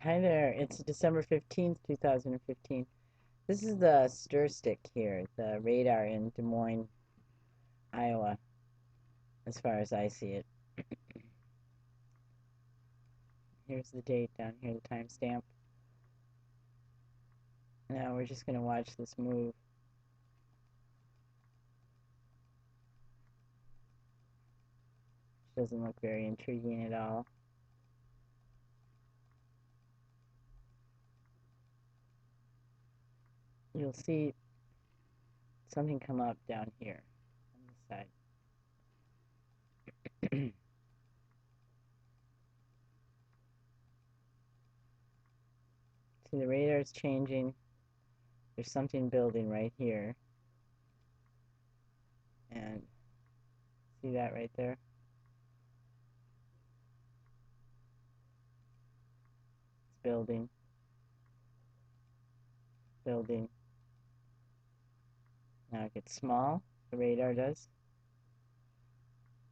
Hi there, it's December 15th, 2015. This is the stir stick here, the radar in Des Moines, Iowa, as far as I see it. Here's the date down here, the timestamp. Now we're just going to watch this move. Doesn't look very intriguing at all. You'll see something come up down here on this side. See, the radar is changing. There's something building right here. And see that right there? It's building, building. Now it gets small, the radar does.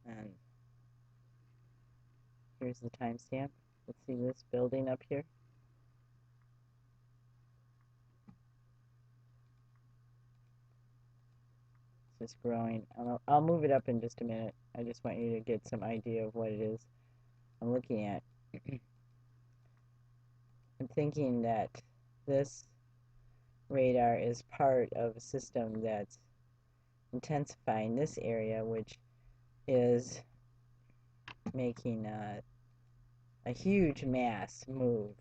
And here's the timestamp. Let's see this building up here. It's just growing. I'll move it up in just a minute. I just want you to get some idea of what it is I'm looking at. I'm thinking that this radar is part of a system that's intensifying this area, which is making a huge mass move.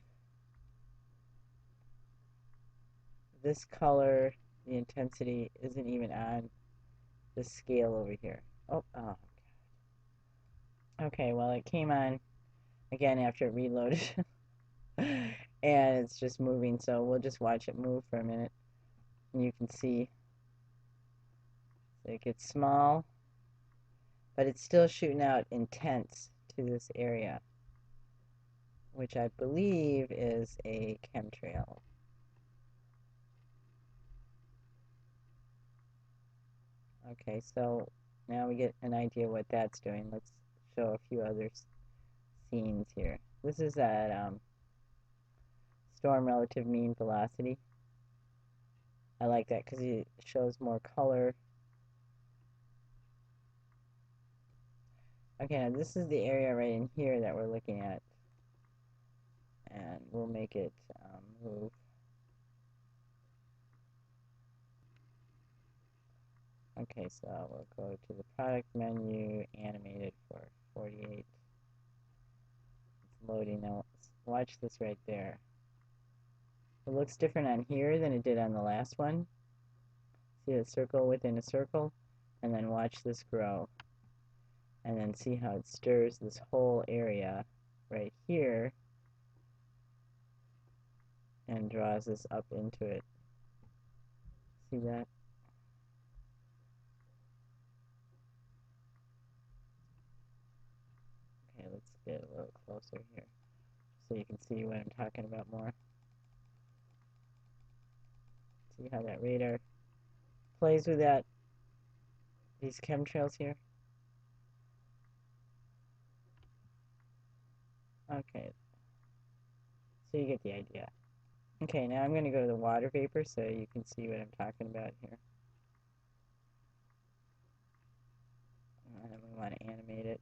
This color, the intensity, isn't even on the scale over here. Oh, God. Okay, well, it came on again after it reloaded. And it's just moving, so we'll just watch it move for a minute. And you can see it gets small, but it's still shooting out intense to this area, which I believe is a chemtrail. Okay, so now we get an idea what that's doing. Let's show a few other scenes here. This is at storm relative mean velocity. I like that because it shows more color. Okay, now this is the area right in here that we're looking at. And we'll make it move. Okay, so we'll go to the product menu, animated for 48. It's loading now. Watch this right there. It looks different on here than it did on the last one. See a circle within a circle? And then watch this grow. And then see how it stirs this whole area right here and draws this up into it. See that? Okay, let's get a little closer here so you can see what I'm talking about more. See how that radar plays with these chemtrails here? Okay, so you get the idea. Okay, now I'm going to go to the water vapor so you can see what I'm talking about here. And we want to animate it.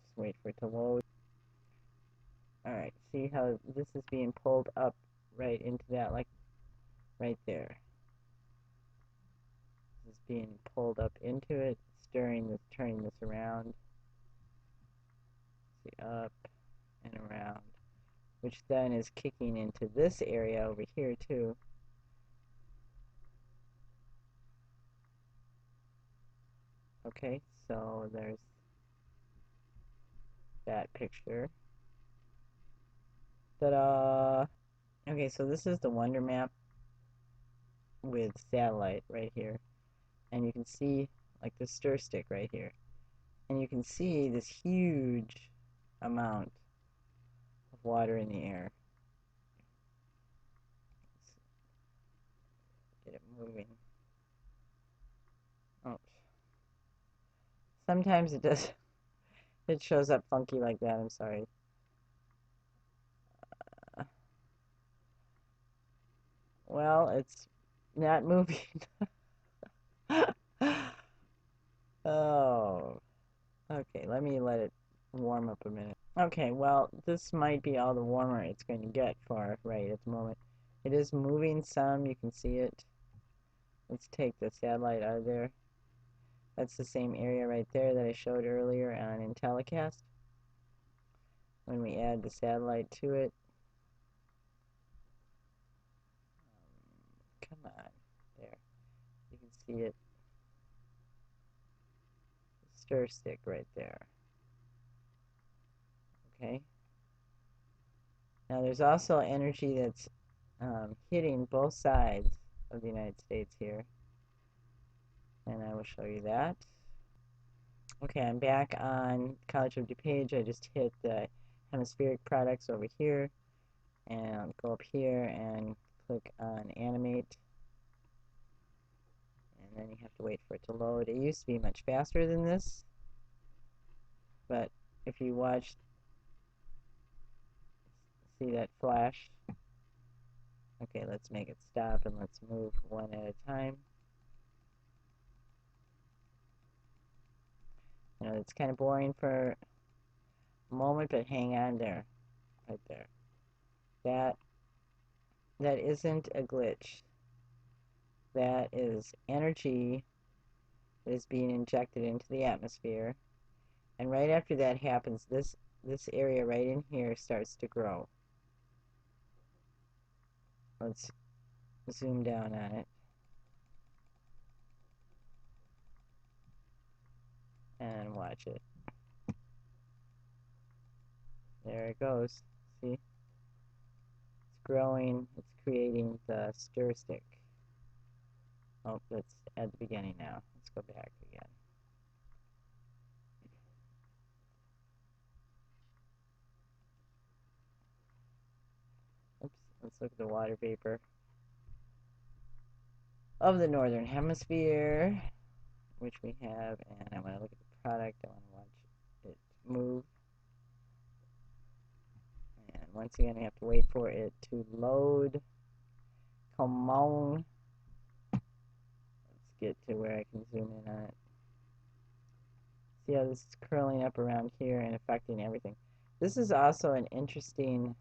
Just wait for it to load. Alright, see how this is being pulled up right into that, like right there. This is being pulled up into it, stirring this, turning this around. See, up and around. Which then is kicking into this area over here too. Okay, so there's that picture. Ta-da! Okay, so this is the Wonder Map with satellite right here. And you can see like the stir stick right here. And you can see this huge amount of water in the air. Let's get it moving. Oh. Sometimes it does It shows up funky like that, I'm sorry. Well, it's not moving. Oh, okay, let me let it warm up a minute. Okay, well, this might be all the warmer it's going to get for right at the moment. It is moving some, you can see it. Let's take the satellite out of there. That's the same area right there that I showed earlier on IntelliCast. When we add the satellite to it. Come on, there. You can see it. Stir stick right there. Okay. Now there's also energy that's hitting both sides of the United States here. And I will show you that. Okay, I'm back on College of DuPage. I just hit the hemispheric products over here. And I'll go up here and click on animate. And then you have to wait for it to load. It used to be much faster than this. But if you watch, see that flash? Okay, let's make it stop and let's move one at a time. You know, it's kind of boring for a moment, but hang on there, right there. That isn't a glitch. That is energy that is being injected into the atmosphere. And right after that happens, this area right in here starts to grow. Let's zoom down on it. And watch it. There it goes. See? It's growing. It's creating the stir stick. Oh, that's at the beginning now. Let's go back again. Oops, let's look at the water vapor of the northern hemisphere, which we have, and I want to look at the product. I want to watch it move. And once again, we have to wait for it to load. Come on. Let's get to where I can zoom in on it. See how this is curling up around here and affecting everything. This is also an interesting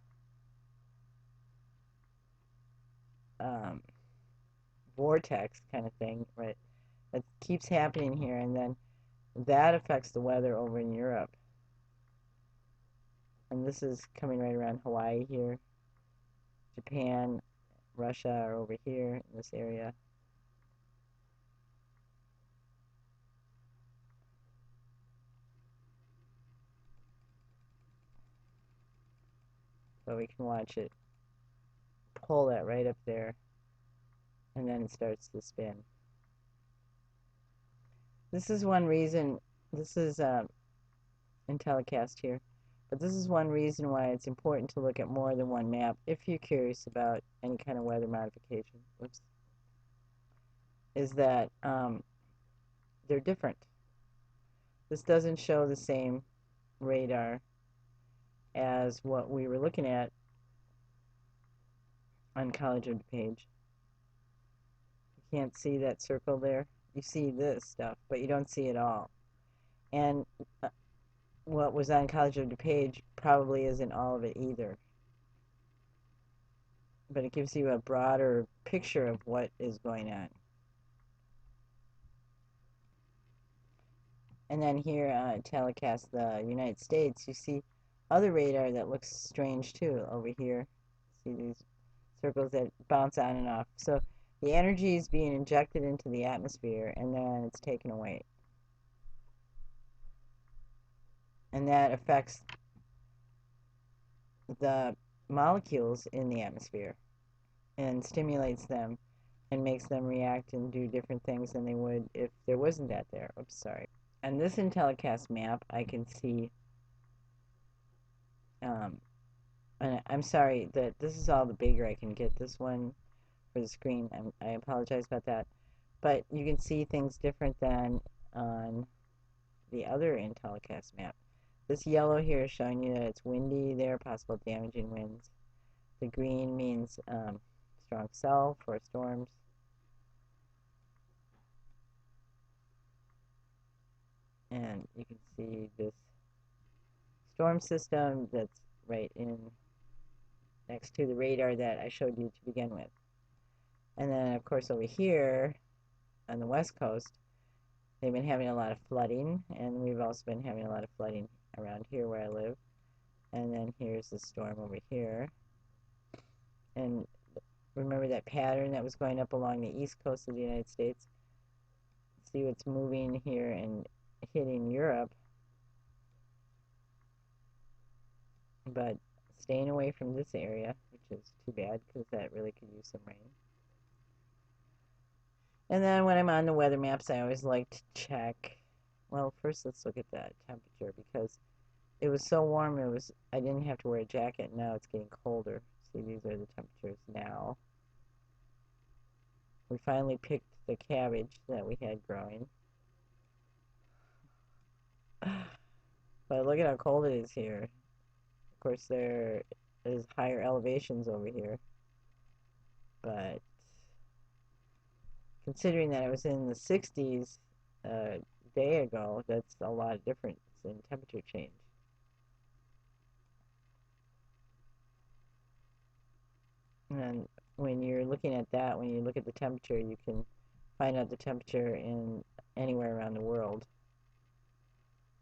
vortex kind of thing, right? That keeps happening here, and then that affects the weather over in Europe. And this is coming right around Hawaii here. Japan, Russia are over here in this area. So we can watch it pull that right up there, and then it starts to spin. This is one reason, this is IntelliCast here, but this is one reason why it's important to look at more than one map if you're curious about any kind of weather modification. Oops. Is that they're different. This doesn't show the same radar as what we were looking at on College of DuPage. You can't see that circle there. You see this stuff, but you don't see it all. And what was on College of DuPage probably isn't all of it either. But it gives you a broader picture of what is going on. And then here telecast the United States, you see other radar that looks strange too over here. See these circles that bounce on and off. So the energy is being injected into the atmosphere and then it's taken away. And that affects the molecules in the atmosphere and stimulates them and makes them react and do different things than they would if there wasn't that there. Oops, sorry. On this IntelliCast map, I can see, and I'm sorry that this is all the bigger I can get this one for the screen. I apologize about that. But you can see things different than on the other IntelliCast map. This yellow here is showing you that it's windy there, possible damaging winds. The green means strong cell for storms. And you can see this storm system that's right in next to the radar that I showed you to begin with. And then, of course, over here on the west coast, they've been having a lot of flooding, and we've also been having a lot of flooding around here where I live. And then here's the storm over here. And remember that pattern that was going up along the east coast of the United States? See what's moving here and hitting Europe, but staying away from this area, which is too bad because that really could use some rain. And then when I'm on the weather maps, I always like to check. Well, first let's look at that temperature because it was so warm. I didn't have to wear a jacket. Now it's getting colder. See, these are the temperatures now. We finally picked the cabbage that we had growing. But look at how cold it is here. Of course, there is higher elevations over here. But considering that it was in the 60s a day ago, that's a lot of difference in temperature change. And when you're looking at that, when you look at the temperature, you can find out the temperature in anywhere around the world.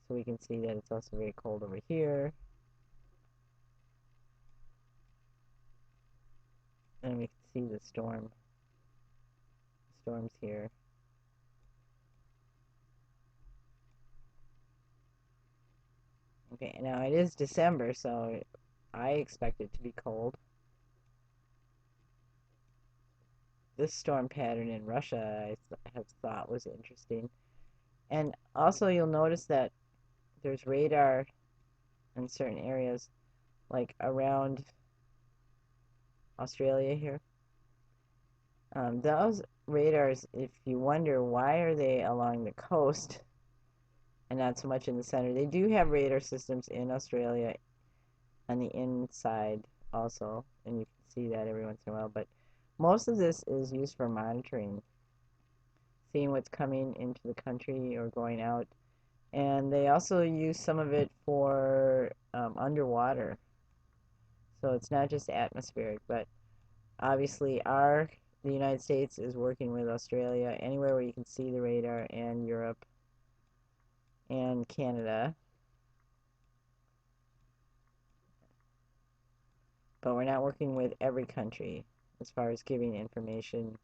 So we can see that it's also very cold over here. And we can see the storms here. Okay, now it is December, so I expect it to be cold. This storm pattern in Russia I have thought was interesting. And also you'll notice that there's radar in certain areas, like around Australia here. Those radars, if you wonder why are they along the coast and not so much in the center, they do have radar systems in Australia on the inside also, and you can see that every once in a while, but most of this is used for monitoring, seeing what's coming into the country or going out. And they also use some of it for underwater. So it's not just atmospheric, but obviously the United States is working with Australia anywhere where you can see the radar, and Europe and Canada. But we're not working with every country as far as giving information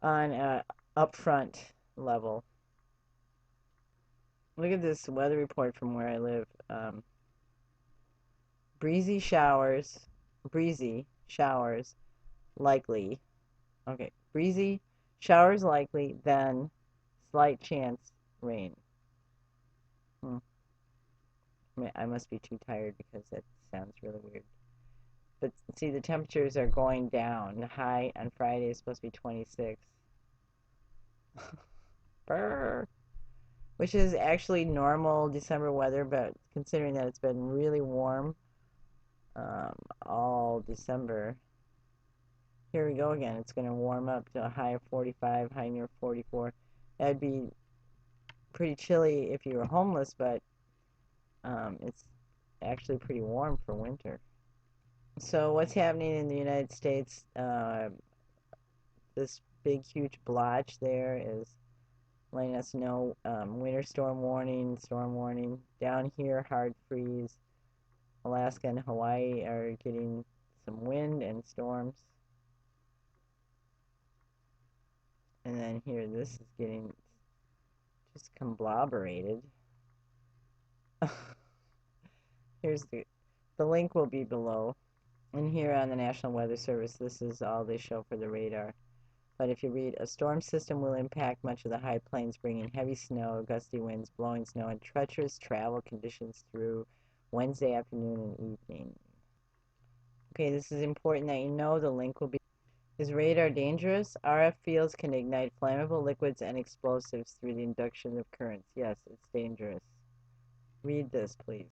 on a upfront level. Look at this weather report from where I live. Breezy showers, likely. Okay, breezy showers likely, then slight chance rain. I must be too tired because that sounds really weird. But see, the temperatures are going down. The high on Friday is supposed to be 26. Brr. Which is actually normal December weather, but considering that it's been really warm all December, here we go again. It's going to warm up to a high of 45, high near 44. That'd be pretty chilly if you were homeless, but it's actually pretty warm for winter. So what's happening in the United States, this big huge blotch there is letting us know winter storm warning, storm warning. Down here, hard freeze. Alaska and Hawaii are getting some wind and storms. And then here, this is getting just conglomerated. Here's the link will be below. And here on the National Weather Service, this is all they show for the radar. But if you read, a storm system will impact much of the high plains, bringing heavy snow, gusty winds, blowing snow, and treacherous travel conditions through Wednesday afternoon and evening. Okay, this is important that you know. The link will be. Is radar dangerous? RF fields can ignite flammable liquids and explosives through the induction of currents. Yes, it's dangerous. Read this, please.